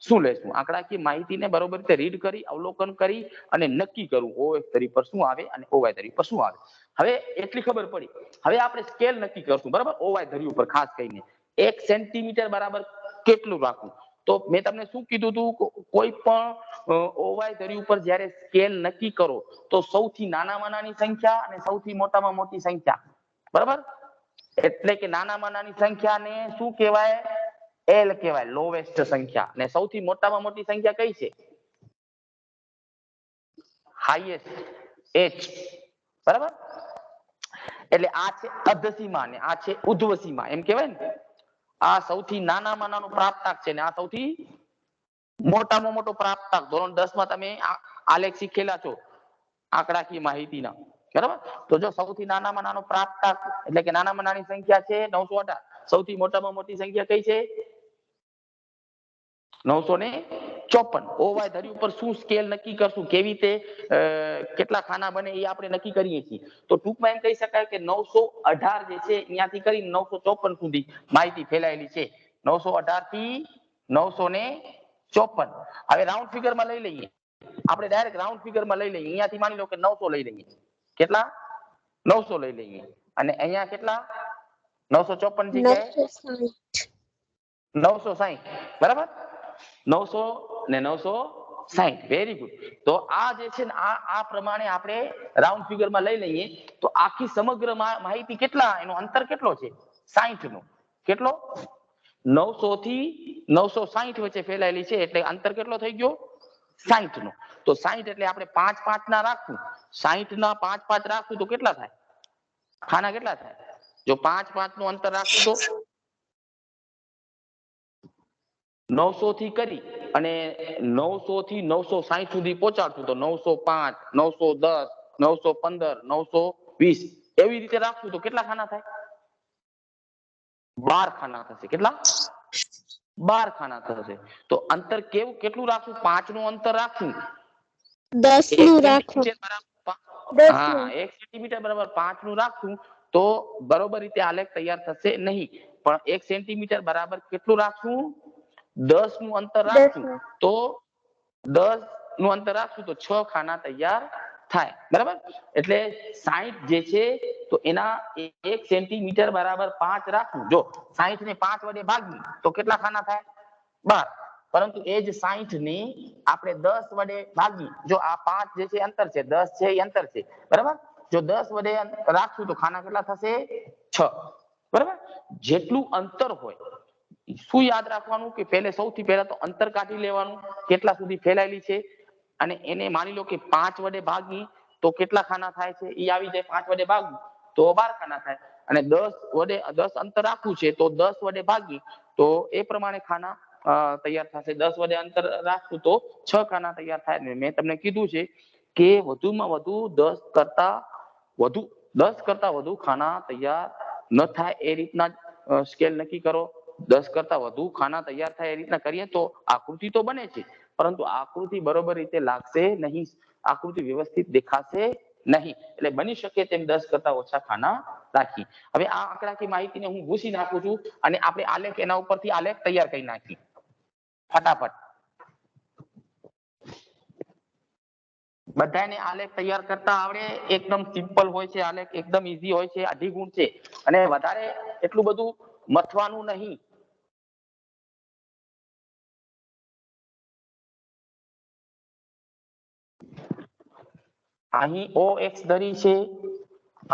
શું લેશું. આંકડાકીય માહિતીને બરોબર રીતે રીડ કરી, અવલોકન કરી અને નક્કી કરવું OX ધરી પર શું આવે અને OY ધરી પર શું આવે. હવે એટલી ખબર પડી, હવે આપણે સ્કેલ નક્કી કરશું, બરાબર. OY ધરી ઉપર ખાસ કરીને 1 સેન્ટીમીટર બરાબર કેટલું રાખવું. તો મેં તમને શું કીધું હતું, કોઈ પણ OY ધરી ઉપર જ્યારે સ્કેલ નક્કી કરો તો સૌથી નાનામાં નાની સંખ્યા અને સૌથી મોટામાં મોટી સંખ્યા, બરાબર, એટલે કે નાનામાં નાની સંખ્યાને શું કહેવાય, L કહેવાય, લોવેસ્ટ સંખ્યા. અને સૌથી મોટામાં મોટી સંખ્યા કઈ છે, હાઈએસ્ટ, H, બરાબર. એટલે આ છે અધસીમા અને આ છે ઉધ્વસીમા, એમ કહેવાય ને. આ સૌથી નાનામાં નાનો પ્રાપ્તાંક છે ને આ સૌથી મોટામાં મોટો પ્રાપ્તાંક. ધોરણ 10 માં તમે આલેખ શીખેલા છો આંકડાકીય માહિતીના, બરાબર. તો જો સૌથી નાનામાં નાનો પ્રાપ્તાંક એટલે કે નાનામાં નાની સંખ્યા છે 918. સૌથી મોટામાં મોટી સંખ્યા કઈ છે, 954. OY ધરી ઉપર શું સ્કેલ નક્કી કરશું, કેવી રીતે કેટલા ખાના બને એ આપણે નક્કી કરીએ છીએ. તો ટૂંકમાં એમ કહી શકાય કે 918 જે છે અહીંયાથી કરીને 954 સુધી માહિતી ફેલાયેલી છે. 918 થી 954. હવે રાઉન્ડ ફિગરમાં લઈ લઈએ, આપણે ડાયરેક્ટ રાઉન્ડ ફિગરમાં લઈ લઈએ. અહીંયાથી માની લો કે 900 લઈ લઈએ. કેટલા, 900 લઈ લઈએ. અને અહીંયા કેટલા, 954 જગ્યાએ 960, બરાબર. 900 ને 960, વેરી ગુડ. તો આ જે છે ને આ પ્રમાણે આપણે રાઉન્ડ ફિગરમાં લઈ લઈએ. તો આખી સમગ્ર માહિતી કેટલા, એનો અંતર કેટલો છે, 60 નો. કેટલો, 900 થી 960 વચ્ચે ફેલાયેલી છે, એટલે અંતર કેટલો થઈ ગયો, 60 નો. તો 60 એટલે આપણે 5 5 ના રાખશું. 60 ના 5 5 રાખશું તો કેટલા થાય, ખાના કેટલા થાય. જો 5 5 નું અંતર રાખશું તો 900 થી કરી અને 900 થી 960 સુધી પહોંચાડશું તો 905, 910, 915, 920 એવી રીતે રાખશું તો કેટલા ખાના થાય, 12 ખાના થશે. કેટલા, 12 ખાના થશે. તો અંતર કેટલું રાખશું, 5 નું અંતર રાખશું. 10 નું રાખો. હા, 1 સેન્ટીમીટર બરાબર 5 નું રાખશું તો બરોબર રીતે આલેખ તૈયાર થશે નહીં. પણ 1 સેન્ટીમીટર બરાબર કેટલું રાખશું, 10 નું અંતર રાખશું તો 10 નું અંતર રાખશું તો 6 ખાના તૈયાર થાય, બરાબર. એટલે 60 જે છે તો એના 1 સેન્ટીમીટર બરાબર 5 રાખવું. જો 60 ને 5 વડે ભાગી તો કેટલા ખાના થાય, 12. પરંતુ એ જ 60 ને આપણે 10 વડે ભાગી, જો આ 5 જે છે અંતર છે, 10 છે એ અંતર છે, બરાબર. જો 10 વડે રાખશું તો ખાના કેટલા થશે, 6, બરાબર. જેટલું અંતર હોય શું યાદ રાખવાનું કે સૌથી પહેલા તો અંતર કાઢી લેવાનું, કેટલા સુધી ફેલાયેલી છે. અને એને માની લો કે 5 વડે ભાગી તો કેટલા ખાના થાય છે એ આવી જાય. 5 વડે ભાગી તો 12 ખાના થાય. અને 10 અંતર રાખવું છે તો 10 વડે ભાગી તો એ પ્રમાણે ખાના તૈયાર થશે. 10 વડે અંતર રાખશું તો 6 ખાના તૈયાર થાય. મેં તમને કીધું છે કે વધુમાં વધુ 10 કરતા વધુ ખાના તૈયાર ન થાય એ રીતના સ્કેલ નક્કી કરો. 10 કરતા વધુ ખાના તૈયાર થાય એ રીતના કરીએ તો આકૃતિ તો બને છે, પરંતુ આકૃતિ બરોબર રીતે લાગશે નહીં, આકૃતિ વ્યવસ્થિત દેખાશે નહીં. એટલે બની શકે તેમ 10 કરતા ઓછા ખાના રાખી. હવે આ આંકડાકીય માહિતીને હું ભૂસી નાખું છું અને આપણે આલેખ એના ઉપરથી આલેખ તૈયાર કરી નાખી ફટાફટ. બધાને આલેખ તૈયાર કરતા આવડે, એકદમ સિમ્પલ હોય છે આલેખ, એકદમ ઈઝી હોય છે, અઢી ગુણ છે અને વધારે એટલું બધું મથવાનું નહીં. અહીં OX ધરી છે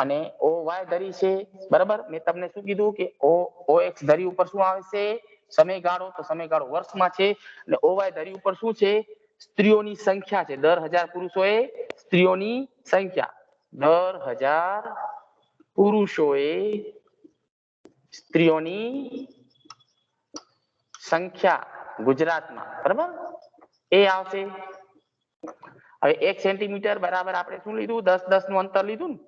અને OY ધરી છે, બરાબર. મેં તમને શું કીધું કે OX ધરી ઉપર શું આવે છે? સમયગાળો. તો સમયગાળો વર્ષમાં છે. અને OY ધરી ઉપર શું છે? સ્ત્રીઓની સંખ્યા છે. દર 1000 પુરુષોએ સ્ત્રીઓની સંખ્યા. દર 1000 પુરુષોએ સ્ત્રીઓની સંખ્યા ગુજરાતમાં, બરાબર. એ આવશે. હવે 1 સેન્ટીમીટર બરાબર આપણે શું લીધું? 10 નું અંતર લીધું ને.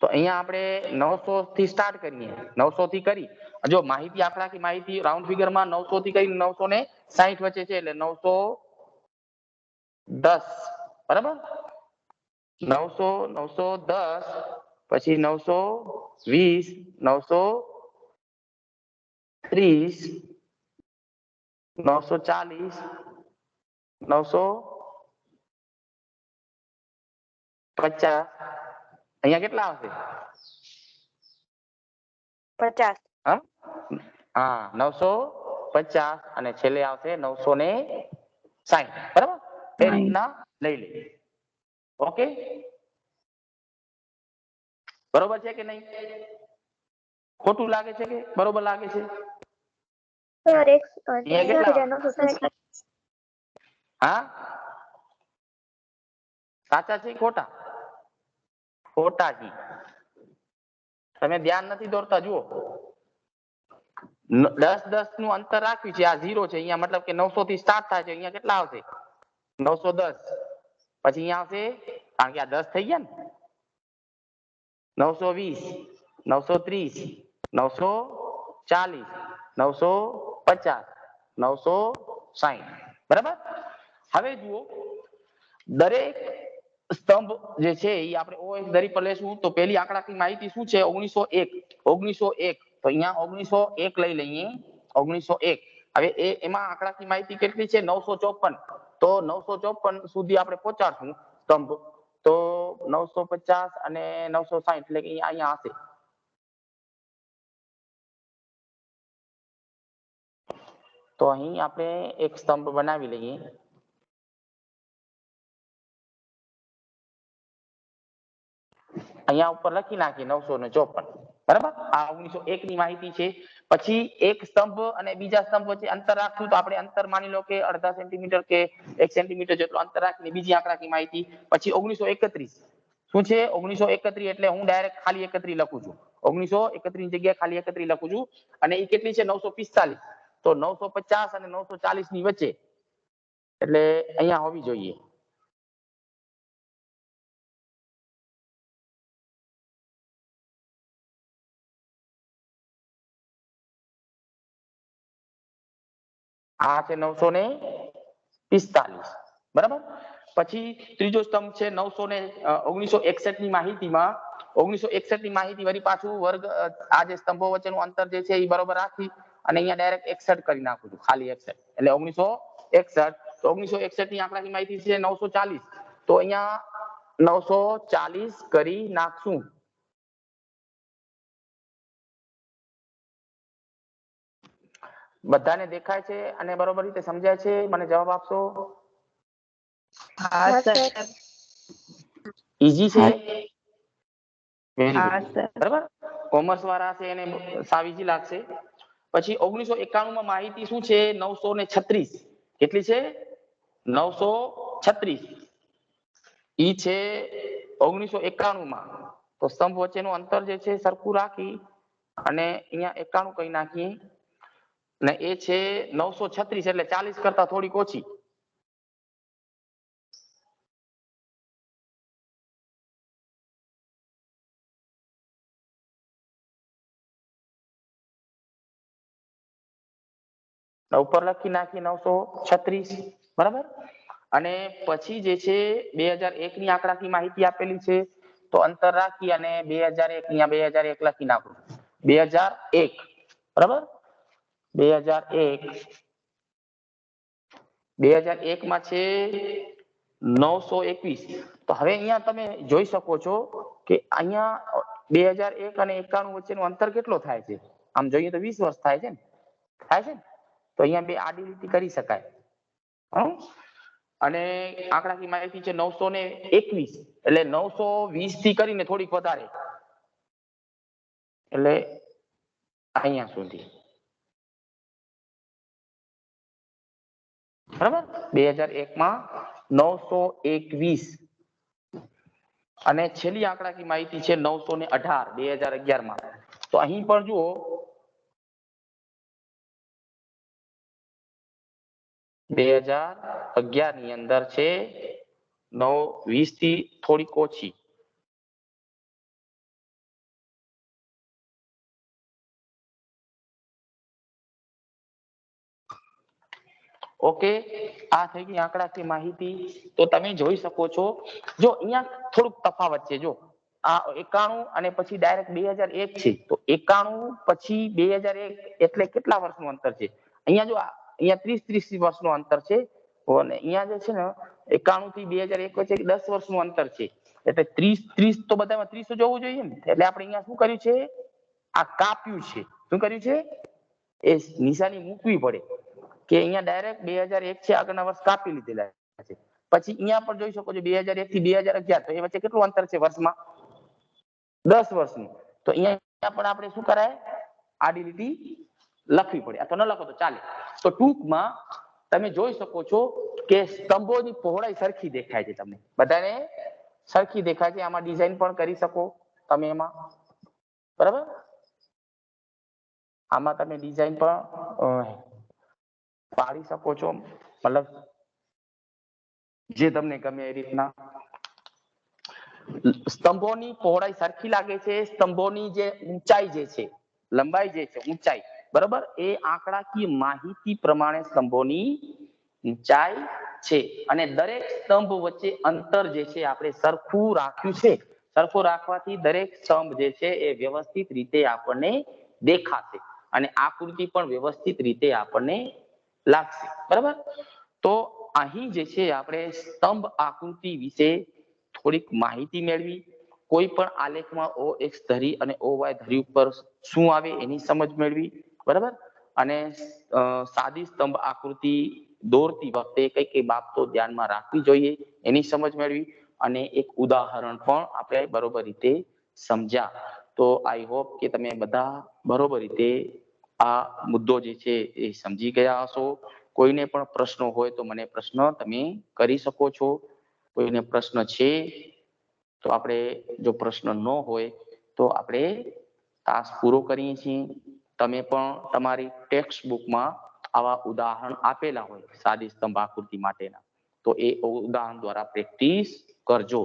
તો અહીંયા આપણે 900 થી સ્ટાર્ટ કરીએ. 900 થી કરી, જો માહિતી આંકડાકીય માહિતી રાઉન્ડ ફિગરમાં 900 થી કરીને 960 વચ્ચે છે એટલે 910, બરાબર. 900, 910, પછી 920, 930, 940, 950. અહીંયા કેટલા આવશે? 50. હા, 950 અને છેલ્લે આવશે 960, બરાબર. એ રીતના લઈ લઈએ. ઓકે, બરોબર છે કે નહીં? ખોટું લાગે છે કે બરોબર લાગે છે? સર અહીંયા કેટલા? હા, સાચા છે ખોટા? ખોટા છે. તમે ધ્યાન નથી દોરતા. જુઓ, 10 નું અંતર રાખ્યું છે. આ 0 છે અહીંયા, મતલબ કે 900 થી સ્ટાર્ટ થાય છે. અહીંયા કેટલા આવશે? 910. પછી અહીંયા આવશે, કારણ કે આ 10 થઈ ગયા ને, 920, 930, 940, 950, 960, બરાબર. હવે જુઓ, દરેક સ્તંભ જે છે એ આપણે OX ધરી પર લેશું. તો પહેલી આંકડાકીય માહિતી શું છે? 1901. 1901. તો અહીંયા 1901 લઈ લઈએ. 1901. હવે એમાં આંકડાકીય માહિતી કેટલી છે? 954. તો 954 સુધી આપણે પહોંચાડશું સ્તંભ. તો 950 અને 960 એટલે કે અહીંયા હશે. તો અહીં આપણે એક સ્તંભ બનાવી લઈએ. અહીંયા ઉપર લખી નાખીએ 954, બરાબર. આ 1901 ની માહિતી છે. પછી એક સ્તંભ અને બીજા સ્તંભ વચ્ચે અંતર રાખશું. તો આપણે અંતર માની લો કે 0.5 સેન્ટીમીટર કે 1 સેન્ટીમીટર જેટલું અંતર રાખીને બીજી આંકડાકીય માહિતી. પછી 1931 શું છે? 1931 એટલે હું ડાયરેક્ટ ખાલી 31 લખું છું. 1931 ની જગ્યાએ ખાલી 31 લખું છું. અને એ કેટલી છે? 945. તો 950 અને 940 ની વચ્ચે, એટલે અહીંયા હોવી જોઈએ. આ છે 945, બરાબર. પછી ત્રીજો સ્તંભ છે 1961 ની માહિતીમાં. 1961 ની માહિતી વળી પાછું વર્ગ આ જે સ્તંભો વચ્ચેનું અંતર જે છે એ બરોબર રાખી અને અહીંયા ડાયરેક્ટ 61 કરી નાખું છું, ખાલી 61 એટલે 1961. તો 1961 ની આંકડાની માહિતી છે 940. તો અહીંયા 940 કરી નાખશું. બધાને દેખાય છે અને બરોબર રીતે સમજાય છે? મને જવાબ આપશો. હા સર. ઈઝી છે? વેરી હા ગુડ, સર. બરાબર. કોમર્સ વાળા છે એને સાવ ઈઝી લાગશે. પછી 1991 માં માહિતી શું છે? 936. કેટલી છે? 936. ઈ છે 1991 માં. તો સ્તંભ વચ્ચેનું અંતર જે છે સરખું રાખી અને અહીંયા 91 કહી નાખીએ. ને એ છે 936 એટલે 40 કરતા થોડીક ઓછી. ઉપર લખી નાખી 936, બરાબર. અને પછી જે છે 2001 ની આંકડાકીય માહિતી આપેલી છે. તો અંતર રાખી અને 2001 અહીંયા 2001 લખી નાખું. 2001, બરાબર. 2001 માં છે 921. તો હવે અહીંયા તમે જોઈ શકો છો કે અહીંયા 2001 અને 91 વચ્ચેનું અંતર કેટલો થાય છે? આમ જોઈએ તો 20 વર્ષ થાય છે ને? થાય છે ને? તો અહીંયા બે આડી લીટી કરી શકાય. અને આંકડાકીય માહિતી છે 921, એટલે 920 થી કરીને થોડીક વધારે, એટલે અહીંયા સુધી, બરાબર. 2001 માં 921 અને છેલ્લી આંકડાકીય માહિતી છે 918 2011 માં. તો અહીં પણ જુઓ 2011 ની અંદર છે 920 થી થોડીક ઓછી. ઓકે, આ થઈ ગઈ આંકડાકીય માહિતી. તો તમે જોઈ શકો છો, જો અહીંયા થોડુંક તફાવત છે. જો આ 91 અને પછી ડાયરેક્ટ 2001 છે, તો 91 પછી 2001 એટલે કેટલા વર્ષનું અંતર છે? અહીંયા જો અહીંયા 30 વર્ષનું અંતર છે, અને અહીંયા જે છે ને 91 થી 2001 વચ્ચે 10 વર્ષનું અંતર છે, એટલે 30 તો બધામાં 30 જોવું જોઈએ ને. એટલે આપણે અહીંયા શું કર્યું છે? આ કાપ્યું છે. શું કર્યું છે? એ નિશાની મૂકવી પડે કે અહીંયા ડાયરેક્ટ 2001 છે, આગળના વર્ષ કાપી લીધેલા છે. પછી અહીંયા પણ જોઈ શકો છો 2001 થી 2011, તો એ વચ્ચે કેટલું અંતર છે વર્ષમાં? 10 વર્ષનું. તો અહીંયા પણ આપણે શું કરાય? આડી લીટી લખવી પડે, અથવા ન લખો તો ચાલે. તો ટૂંકમાં તમે જોઈ શકો છો કે સ્તંભોની પહોળાઈ સરખી દેખાય છે. તમને બધાને સરખી દેખાય છે. આમાં ડિઝાઇન પણ કરી શકો તમે એમાં, બરાબર. આમાં તમે ડિઝાઇન પણ પાડી શકો છો, મતલબ જે તમને ગમે એ રીતના. સ્તંભોની પહોળાઈ સરખી લાગે છે. સ્તંભોની જે ઊંચાઈ જે છે, લંબાઈ જે છે, ઊંચાઈ, બરાબર, એ આંકડાકીય માહિતી પ્રમાણે સ્તંભોની ઊંચાઈ છે. અને દરેક સ્તંભ વચ્ચે અંતર જે છે આપણે સરખું રાખ્યું છે. સરખું રાખવાથી દરેક સ્તંભ જે છે એ વ્યવસ્થિત રીતે આપણને દેખાશે, અને આકૃતિ પણ વ્યવસ્થિત રીતે આપણને લાગશે, બરાબર. તો અહીં જે છે આપણે સ્તંભ આકૃતિ વિશે થોડીક માહિતી મેળવી. કોઈ પણ આલેખમાં OX ધરી અને OY ધરી ઉપર શું આવે એની સમજ મેળવી, બરાબર. અને સાદી સ્તંભ આકૃતિ દોરતી વખતે કઈ કઈ બાબતો ધ્યાનમાં રાખવી જોઈએ એની સમજ મેળવી. અને એક ઉદાહરણ પણ આપણે બરોબર રીતે સમજ્યા. તો આઈ હોપ કે તમે બધા બરોબર રીતે આ મુદ્દો જે છે એ સમજી ગયા હશો. કોઈને પણ પ્રશ્નો હોય તો મને પ્રશ્ન તમે કરી શકો છો. કોઈને પ્રશ્ન છે તો આપણે, જો પ્રશ્ન ન હોય તો આપણે તાસ પૂરો કરીએ છીએ. તમે પણ તમારી ટેક્સ્ટ બુકમાં આવા ઉદાહરણ આપેલા હોય સાદી સ્તંભ આકૃતિ માટેના, તો એ ઉદાહરણ દ્વારા પ્રેક્ટિસ કરજો.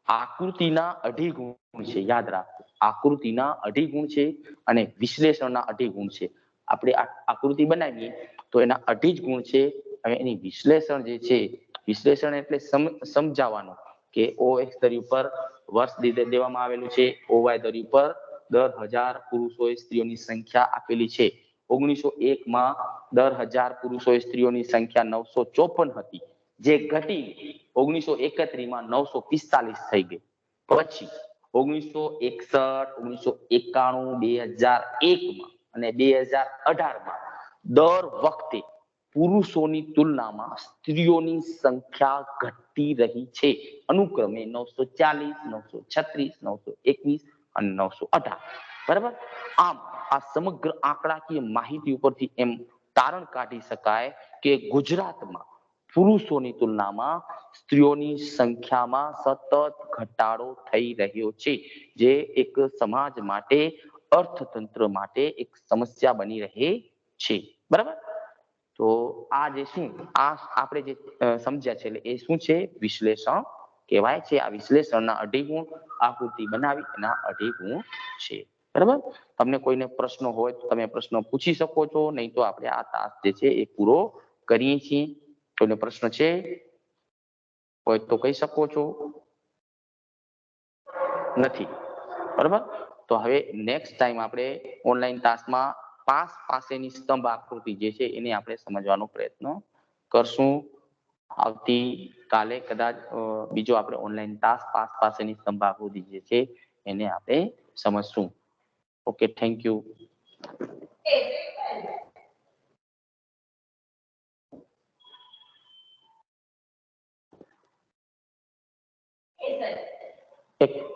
આકૃતિના 2.5 ગુણ છે, યાદ રાખો. આકૃતિના 2.5 ગુણ છે અને વિશ્લેષણના 2.5 ગુણ છે. આપણે આકૃતિ બનાવીએ તો એના 2.5 ગુણ છે, અને એની વિશ્લેષણ જે છે, વિશ્લેષણ એટલે સમજાવવાનું કે OX ધરી ઉપર વર્ષ દેવામાં આવેલું છે, OY ધરી ઉપર 10,000 પુરુષો સ્ત્રીઓની સંખ્યા આપેલી છે. 1901 માં 10,000 પુરુષો સ્ત્રીઓની સંખ્યા 954 હતી, જે ઘટી 1931 માં 945 થઈ ગઈ. પછી 1961, 1991, 2001 માં અને 2018 માં દર વખતે પુરુષોની તુલનામાં સ્ત્રીઓની સંખ્યા ઘટી રહી છે. અનુક્રમે 940, 936, 921 અને 918, બરાબર. આમ આ સમગ્ર આંકડાકીય માહિતી ઉપરથી એમ તારણ કાઢી શકાય કે ગુજરાતમાં પુરુષોની તુલનામાં સ્ત્રીઓની સંખ્યામાં સતત ઘટાડો થઈ રહ્યો છે, જે એક સમાજ માટે, અર્થતંત્ર માટે એક સમસ્યા બની રહે છે, બરાબર. તો આ જે શું આ આપણે જે સમજ્યા છે, એટલે એ શું છે? વિશ્લેષણ કહેવાય છે. આ વિશ્લેષણના 2.5 ગુણ, આકૃતિ બનાવી એના 2.5 ગુણ છે, બરાબર. તમને કોઈને પ્રશ્ન હોય તો તમે પ્રશ્ન પૂછી શકો છો, નહીં તો આપણે આ તાસ જે છે એ પૂરો કરીએ છીએ. કોઈને પ્રશ્ન છે હોય તો કહી શકો છો. નથી, બરાબર. તો હવે નેક્સ્ટ ટાઈમ આપણે ઓનલાઈન તાસમાં પાસ પાસેની સ્તંભ આકૃતિ જે છે એને આપણે સમજવાનો પ્રયત્ન કરશું. આવતીકાલે કદાચ બીજો આપણે ઓનલાઈન તાસ પાસ પાસેની સ્તંભ આકૃતિ જે છે એને આપણે સમજશું. Okay, thank you. એક